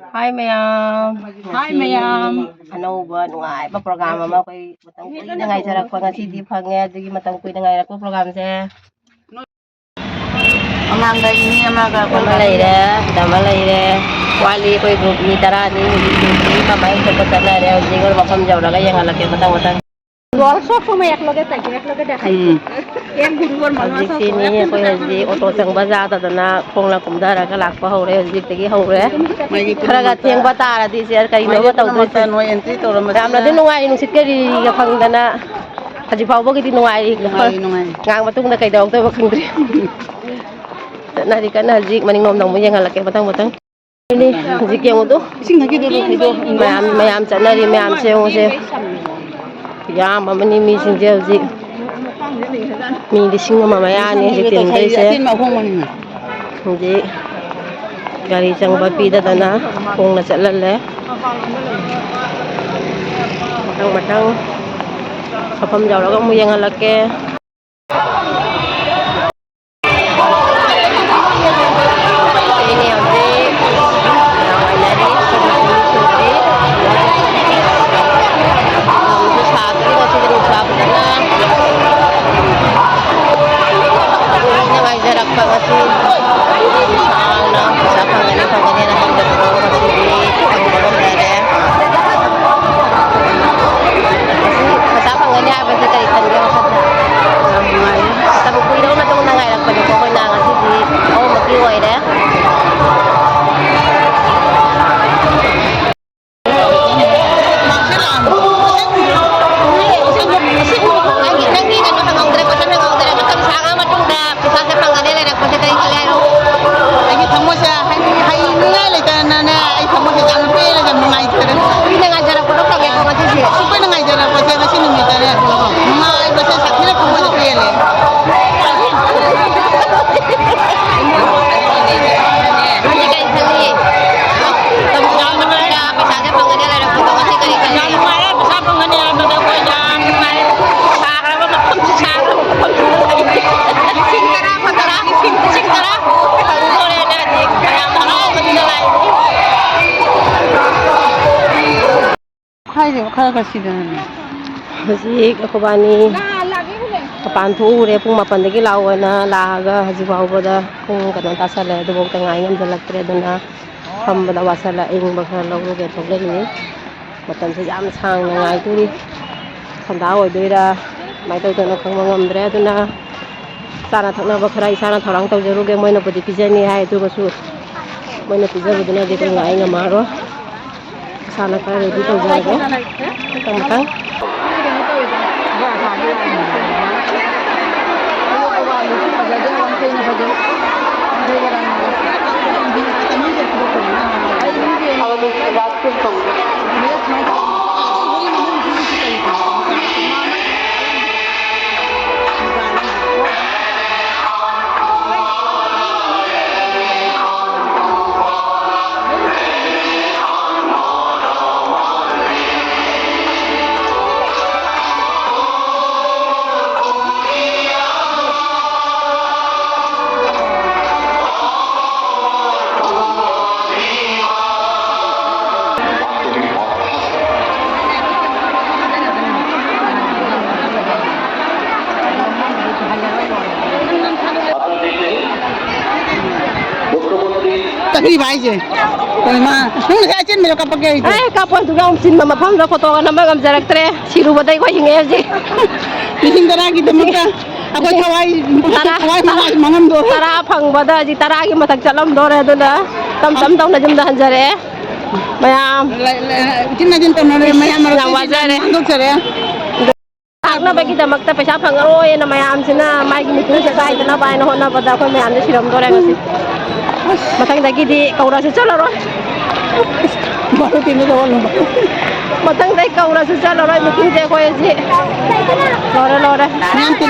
Hi mayam. Hi mayam. Anauba nungai ba program ama koi matang kui na ngai jarak pa ngasi di phange adigi matang kui na ngai rak program se. Amang da ini amaga Dama leire, wali koi group ni tara ni kamai ko patana re jigor mafam jawra ga yang alake matang. workshop সময় এক লগে দেখাই এক গুরুবার মানবা সব sini koi haji auto sang baza ta na khongla kumdara ka lakpa hore haji tegi hore khara ga theng ba tara di share kai no ba taw ta no entry to ram ramna din nungai nu sitkeri ga phangdana haji phawbo gi din nungai ngang matung da kai dawk to ba khangdri nari kana haji maning nom nong mo yang halake batang ini haji ke mo to sing hagi do mayam chanari mayam se o se yam amani mi sing je haji mi di sing ma maya ni haji tin dai se tin ma hong mani haji gari chang ba pi da dana khong na chalale matang khapam jaw ra mo yang halake Haji ako bani kapan thu re pung mapan dagi lawana laga haji bawda pung kanon tasale do bok tangai ngam jalaktre duna khambada wasala ing bakha lawu ge togle ni matan se jam sang ngai turi khanda oi doira mai to to no khang ngamdre duna sana thakna bakhra isana thorang taw jaru ge moina podi pijani hai tu basu moina pijaru duna ge ngai ngamaro sana ka ready to jage tang Tapi baik je. Kau mah, nggak aja mereka pakai itu. Kapos juga sin mama phang ra photo kan nama ngam jarak tre siru badai ko hinge ji Bikin tara gitu mereka. Aku kawai mangam do. tara phang bada ji tara gi matak chalam do re duna tam taw na jum da hanjare mayam Cina cinta nore mayam yang wajare Untuk saya. akna bagi damak ta paisa phang aro ye na mayam sina mai gi mitu se sai na bai na hona bada ko mayam de siram do re ngasi matang dagi di kaura se chala ro Baru tinu doang. matang dai kaura se chala ro mitu je ko ye ji lore Nanti